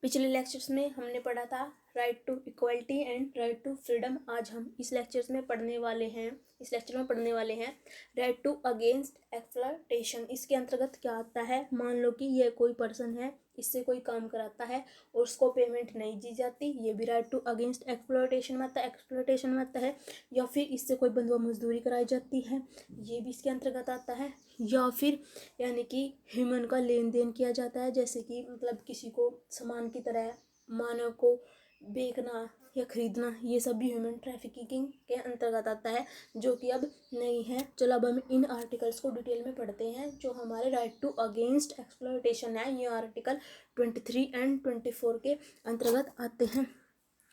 पिछले लेक्चर्स में हमने पढ़ा था right to equality and right to freedom. आज हम इस लेक्चर में पढ़ने वाले हैं राइट टू अगेंस्ट एक्सप्लॉयटेशन। इसके अंतर्गत क्या आता है, मान लो कि यह कोई पर्सन है, इससे कोई काम कराता है और उसको पेमेंट नहीं दी जाती, ये भी राइट टू अगेंस्ट एक्सप्लॉयटेशन में आता है। या फिर इससे कोई बंधुआ मजदूरी कराई जाती है, ये भी इसके अंतर्गत आता है। या फिर यानी कि ह्यूमन का लेन देन किया जाता है, जैसे कि मतलब किसी को सामान की तरह मानव को बेचना या खरीदना, ये सब भी ह्यूमन ट्रैफिकिंग के अंतर्गत आता है, जो कि अब नहीं है। चलो अब हम इन आर्टिकल्स को डिटेल में पढ़ते हैं जो हमारे राइट टू अगेंस्ट एक्सप्लॉयटेशन है। ये आर्टिकल 23 एंड 24 के अंतर्गत आते हैं।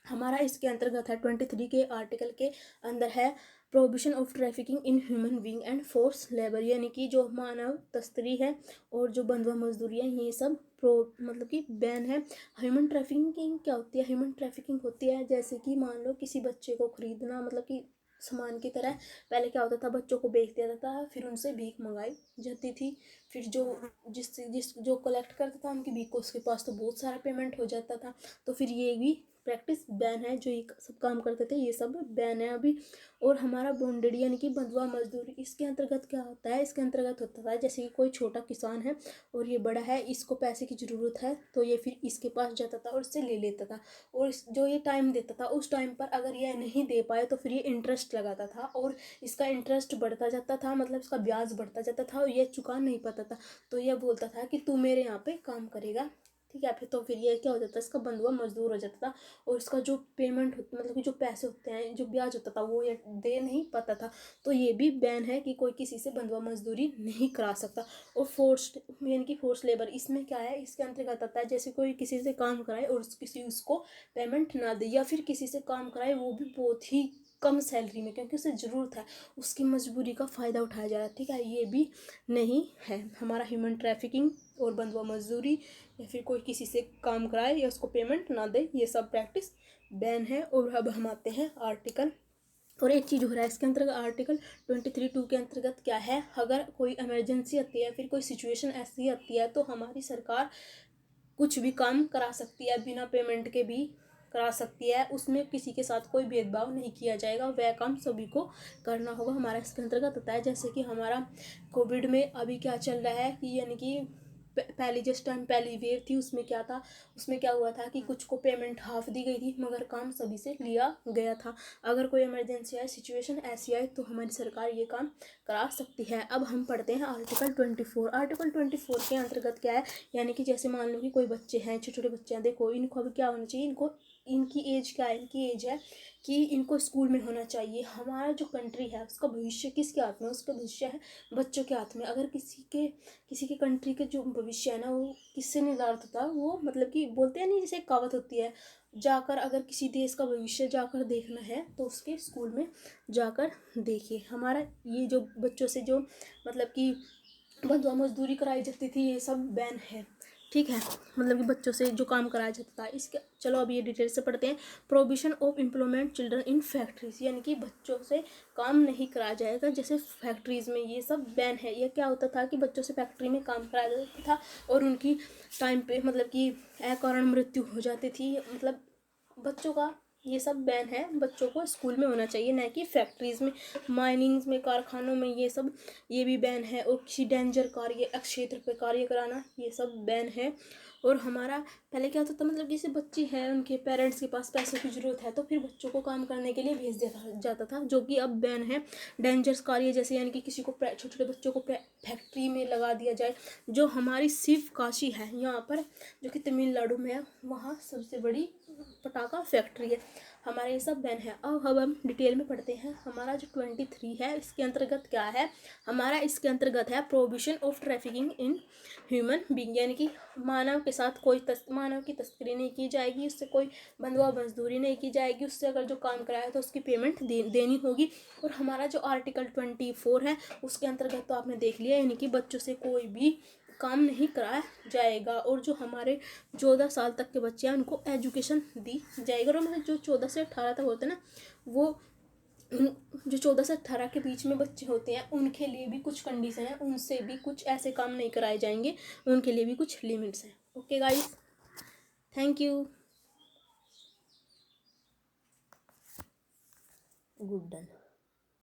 हमारा इसके अंतर्गत है 23 के आर्टिकल के अंदर है prohibition of trafficking in human being and force labour, यानी कि जो मानव तस्करी है और जो बंधुआ मजदूरी है, ये सब मतलब कि बैन है। ह्यूमन ट्रैफिकिंग क्या होती है? ह्यूमन ट्रैफिकिंग होती है जैसे कि मान लो किसी बच्चे को खरीदना, मतलब कि सामान की तरह। पहले क्या होता था, बच्चों को बेच दिया जाता था, फिर उनसे भीख मंगाई जाती थी, फिर जो कलेक्ट करता था उनकी भीख को, उसके पास तो बहुत सारा पेमेंट हो जाता था। तो फिर ये भी प्रैक्टिस बैन है, जो ये सब काम करते थे ये सब बैन है अभी। और हमारा बॉन्डेड यानी कि बंधुआ मजदूरी, इसके अंतर्गत क्या होता है? इसके अंतर्गत होता है जैसे कि कोई छोटा किसान है और ये बड़ा है, इसको पैसे की ज़रूरत है, तो ये फिर इसके पास जाता था और इससे ले लेता था, और जो ये टाइम देता था उस टाइम पर अगर ये नहीं दे पाए तो फिर ये इंटरेस्ट लगाता था, और इसका इंटरेस्ट बढ़ता जाता था, मतलब इसका ब्याज बढ़ता जाता था, और ये चुका नहीं पाता था। तो ये बोलता था कि तू मेरे यहाँ पे काम करेगा, ठीक है। फिर ये क्या हो जाता है, इसका बंधुआ मजदूर हो जाता था, और इसका जो पेमेंट होता, मतलब कि जो पैसे होते हैं, जो ब्याज होता था, वो ये दे नहीं पाता था। तो ये भी बैन है कि कोई किसी से बंधुआ मजदूरी नहीं करा सकता। और फोर्स्ड यानी कि फोर्स लेबर, इसमें क्या है, इसके अंतर्गत आता है जैसे कोई किसी से काम कराए और किसी उसको पेमेंट ना दे, या फिर किसी से काम कराए वो भी बहुत ही कम सैलरी में, क्योंकि उसे ज़रूरत है, उसकी मजबूरी का फ़ायदा उठाया जा रहा है, ठीक है। ये भी नहीं है हमारा ह्यूमन ट्रैफिकिंग और बंधुआ मजदूरी, या फिर कोई किसी से काम कराए या उसको पेमेंट ना दे, ये सब प्रैक्टिस बैन है। और अब हम आते हैं आर्टिकल, और एक चीज़ हो रहा है इसके अंतर्गत, आर्टिकल 23(2) के अंतर्गत क्या है, अगर कोई इमरजेंसी आती है, फिर कोई सिचुएशन ऐसी आती है, तो हमारी सरकार कुछ भी काम करा सकती है, बिना पेमेंट के भी करा सकती है, उसमें किसी के साथ कोई भेदभाव नहीं किया जाएगा, वह काम सभी को करना होगा। हमारा इसके अंतर्गत होता है जैसे कि हमारा कोविड में अभी क्या चल रहा है कि यानी कि पहले जिस टाइम पहली वेव थी, उसमें क्या था, उसमें क्या हुआ था कि कुछ को पेमेंट हाफ दी गई थी, मगर काम सभी से लिया गया था। अगर कोई इमरजेंसी आए, सिचुएशन ऐसी आए, तो हमारी सरकार ये काम करा सकती है। अब हम पढ़ते हैं आर्टिकल 24। आर्टिकल 24 के अंतर्गत क्या है, यानी कि जैसे मान लो कि कोई बच्चे हैं, छोटे छोटे बच्चे हैं, देखो इनको अभी क्या होना चाहिए, इनकी एज क्या है, इनकी एज है कि इनको स्कूल में होना चाहिए। हमारा जो कंट्री है उसका भविष्य किसके हाथ में? उसका भविष्य है बच्चों के हाथ में। अगर किसी के कंट्री के जो भविष्य है ना, वो किससे निर्धारित होता है, वो मतलब कि बोलते हैं नहीं, जैसे एक कहावत होती है, जाकर अगर किसी देश का भविष्य जाकर देखना है तो उसके स्कूल में जाकर देखिए। हमारा ये जो बच्चों से जो मतलब कि बंधुआ मजदूरी कराई जाती थी, ये सब बैन है, ठीक है। मतलब कि बच्चों से जो काम कराया जाता था, इसके चलो अब ये डिटेल से पढ़ते हैं। Prohibition of employment children in factories, यानी कि बच्चों से काम नहीं कराया जाएगा जैसे फैक्ट्रीज में, ये सब बैन है। ये क्या होता था कि बच्चों से फैक्ट्री में काम कराया जाता था और उनकी टाइम पे मतलब कि अकारण मृत्यु हो जाती थी, मतलब बच्चों का ये सब बैन है। बच्चों को स्कूल में होना चाहिए, न कि फैक्ट्रीज में, माइनिंग्स में, कारखानों में, ये सब ये भी बैन है। और किसी डेंजर कार्य क्षेत्र पे कार्य कराना, ये सब बैन है। और हमारा पहले क्या होता था, मतलब जैसे बच्चे हैं, उनके पेरेंट्स के पास पैसों की ज़रूरत है, तो फिर बच्चों को काम करने के लिए भेज दिया जाता था, जो कि अब बैन है। डेंजरस कार्य जैसे यानी कि किसी को छोटे छोटे बच्चों को फैक्ट्री में लगा दिया जाए, जो हमारी सिर्फ काशी है यहाँ पर, जो कि तमिलनाडु में है, वहाँ सबसे बड़ी पटाखा फैक्ट्री है। हमारे ये सब बैन है। अब हम डिटेल में पढ़ते हैं। हमारा जो 23 है, इसके अंतर्गत क्या है, हमारा इसके अंतर्गत है prohibition of trafficking in human being, यानी कि मानव के साथ मानव की तस्करी नहीं की जाएगी, उससे कोई बंधुआ मजदूरी नहीं की जाएगी, उससे अगर जो काम कराया तो उसकी पेमेंट देनी होगी। और हमारा जो आर्टिकल 24 है, उसके अंतर्गत तो आपने देख लिया, यानी कि बच्चों से कोई भी काम नहीं कराया जाएगा। और जो हमारे 14 साल तक के बच्चे हैं, उनको एजुकेशन दी जाएगी। और मतलब जो 14 से 18 तक होते हैं ना, वो जो 14 से 18 के बीच में बच्चे होते हैं, उनके लिए भी कुछ कंडीशन है, उनसे भी कुछ ऐसे काम नहीं कराए जाएंगे, उनके लिए भी कुछ लिमिट्स हैं। Okay guys. Thank you. Good done.